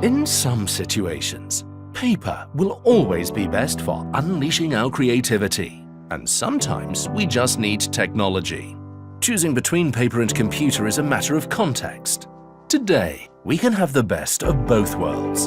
In some situations, paper will always be best for unleashing our creativity. And sometimes we just need technology. Choosing between paper and computer is a matter of context. Today, we can have the best of both worlds.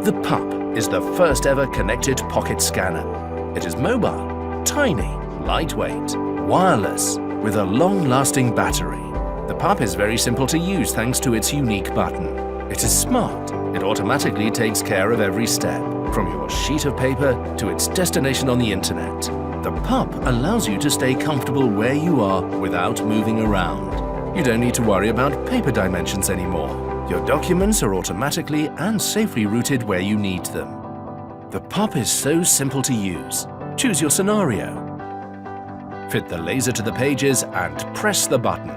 The Pup is the first ever connected pocket scanner. It is mobile, tiny, lightweight, wireless, with a long-lasting battery. The Pup is very simple to use thanks to its unique button. It is smart. It automatically takes care of every step, from your sheet of paper to its destination on the internet. The Pup allows you to stay comfortable where you are without moving around. You don't need to worry about paper dimensions anymore. Your documents are automatically and safely routed where you need them. The Pup is so simple to use. Choose your scenario. Fit the laser to the pages and press the button.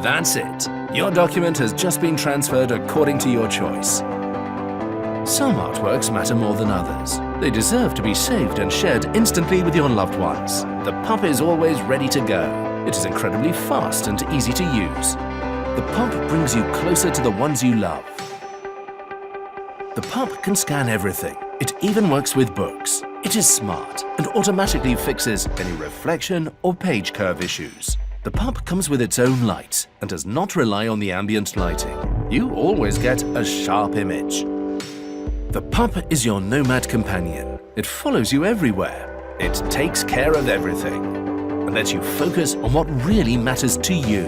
That's it. Your document has just been transferred according to your choice. Some artworks matter more than others. They deserve to be saved and shared instantly with your loved ones. The Pup is always ready to go. It is incredibly fast and easy to use. The Pup brings you closer to the ones you love. The Pup can scan everything. It even works with books. It is smart and automatically fixes any reflection or page curve issues. The Pup comes with its own light and does not rely on the ambient lighting. You always get a sharp image. The Pup is your nomad companion. It follows you everywhere. It takes care of everything and lets you focus on what really matters to you.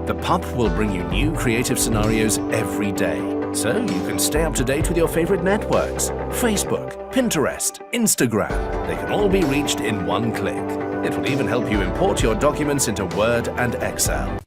The Pup will bring you new creative scenarios every day, so you can stay up to date with your favorite networks. Facebook, Pinterest, Instagram. They can all be reached in one click. It will even help you import your documents into Word and Excel.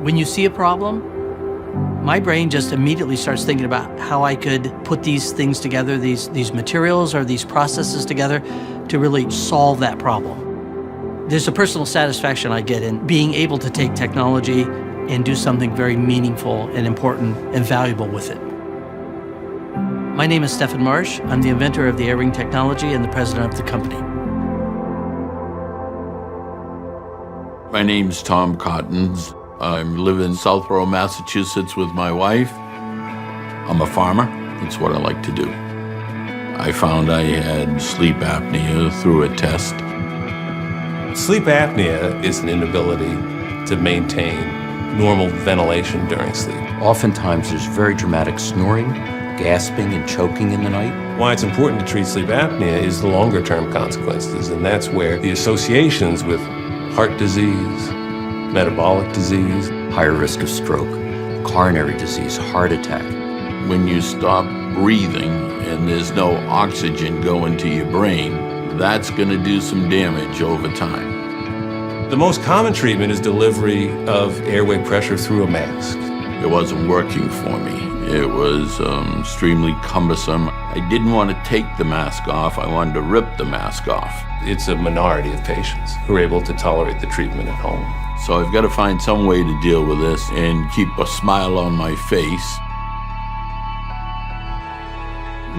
When you see a problem, my brain just immediately starts thinking about how I could put these things together, these materials or these processes together to really solve that problem. There's a personal satisfaction I get in being able to take technology and do something very meaningful and important and valuable with it. My name is Stefan Marsh. I'm the inventor of the air ring technology and the president of the company. My name's Tom Cottons. I live in Southborough, Massachusetts with my wife. I'm a farmer. That's what I like to do. I found I had sleep apnea through a test. Sleep apnea is an inability to maintain normal ventilation during sleep. Oftentimes there's very dramatic snoring, gasping and choking in the night. Why it's important to treat sleep apnea is the longer-term consequences, and that's where the associations with heart disease, metabolic disease, higher risk of stroke, coronary disease, heart attack, When you stop breathing and there's no oxygen going to your brain, that's going to do some damage over time. The most common treatment is delivery of airway pressure through a mask. It wasn't working for me. It was extremely cumbersome. I didn't want to take the mask off. I wanted to rip the mask off. It's a minority of patients who are able to tolerate the treatment at home. So I've got to find some way to deal with this and keep a smile on my face.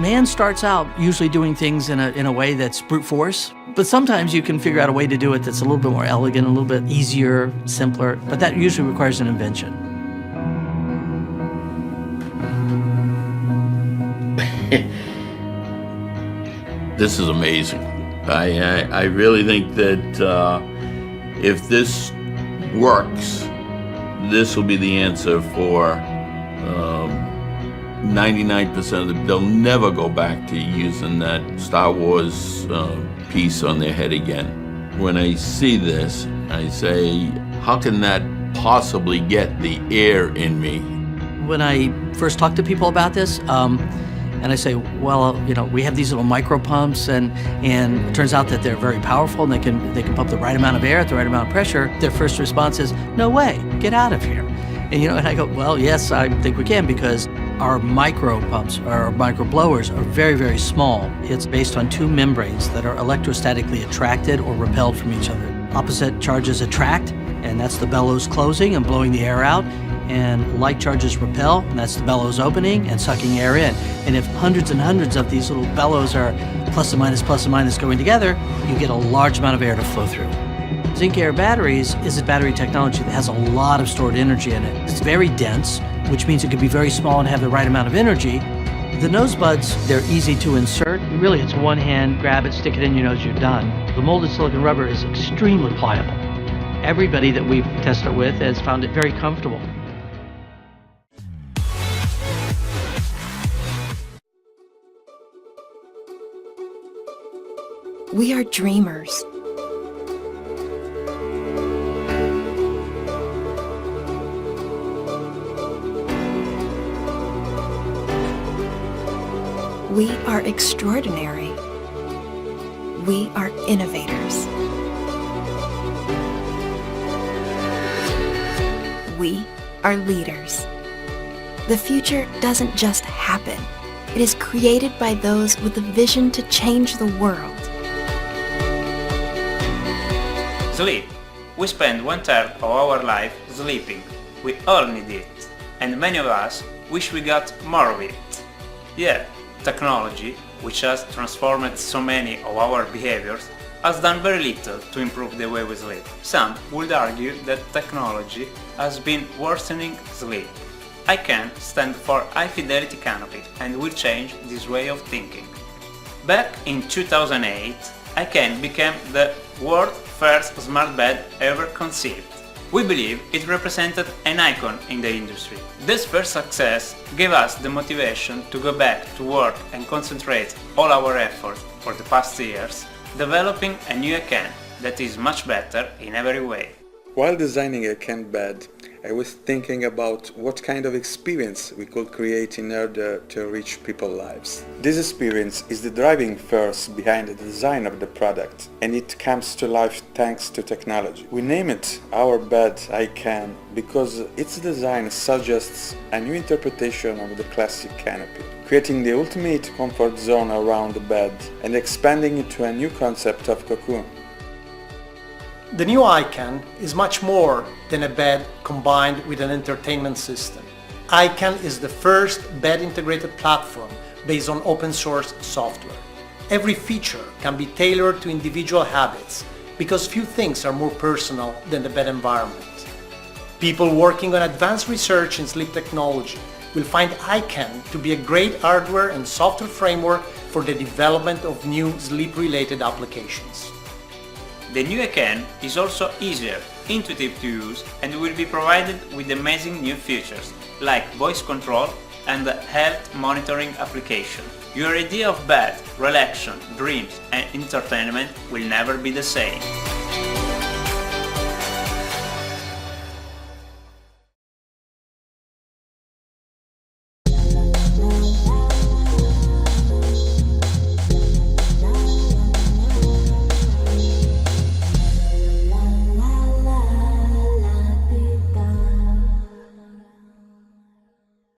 Man starts out usually doing things in a way that's brute force, but sometimes you can figure out a way to do it that's a little bit more elegant, a little bit easier, simpler, but that usually requires an invention. This is amazing. I really think that if this works, this will be the answer for 99% of them. They'll never go back to using that Star Wars piece on their head again. When I see this, I say, how can that possibly get the air in me? When I first talk to people about this, and I say, well, we have these little micro pumps, and it turns out that they're very powerful, and they can pump the right amount of air at the right amount of pressure. Their first response is, no way, get out of here. And I go, well, yes, I think we can, because our micro pumps, our micro blowers, are very, very small. It's based on two membranes that are electrostatically attracted or repelled from each other. Opposite charges attract, and that's the bellows closing and blowing the air out. And like charges repel, and that's the bellows opening and sucking air in. And if hundreds and hundreds of these little bellows are plus and minus going together, you get a large amount of air to flow through. Zinc Air Batteries is a battery technology that has a lot of stored energy in it. It's very dense, which means it can be very small and have the right amount of energy. The nose buds, they're easy to insert. Really, it's one hand, grab it, stick it in your nose, you're done. The molded silicon rubber is extremely pliable. Everybody that we've tested it with has found it very comfortable. We are dreamers. We are extraordinary. We are innovators. We are leaders. The future doesn't just happen. It is created by those with a vision to change the world. Sleep. We spend 1/3 of our life sleeping. We all need it. And many of us wish we got more of it. Yeah, technology, which has transformed so many of our behaviors, has done very little to improve the way we sleep. Some would argue that technology has been worsening sleep. I can stand for high fidelity canopy and will change this way of thinking. Back in 2008, ICANN became the world's first smart bed ever conceived. We believe it represented an icon in the industry. This first success gave us the motivation to go back to work and concentrate all our efforts for the past years, developing a new ICANN that is much better in every way. While designing a ICANN bed, I was thinking about what kind of experience we could create in order to enrich people's lives. This experience is the driving force behind the design of the product, and it comes to life thanks to technology. We name it our bed ICANN because its design suggests a new interpretation of the classic canopy, creating the ultimate comfort zone around the bed and expanding it to a new concept of cocoon. The new ICANN is much more than a bed combined with an entertainment system. ICANN is the first bed-integrated platform based on open-source software. Every feature can be tailored to individual habits because few things are more personal than the bed environment. People working on advanced research in sleep technology will find ICANN to be a great hardware and software framework for the development of new sleep-related applications. The new ICANN is also easier, intuitive to use, and will be provided with amazing new features like voice control and health monitoring application. Your idea of bed, relaxation, dreams and entertainment will never be the same.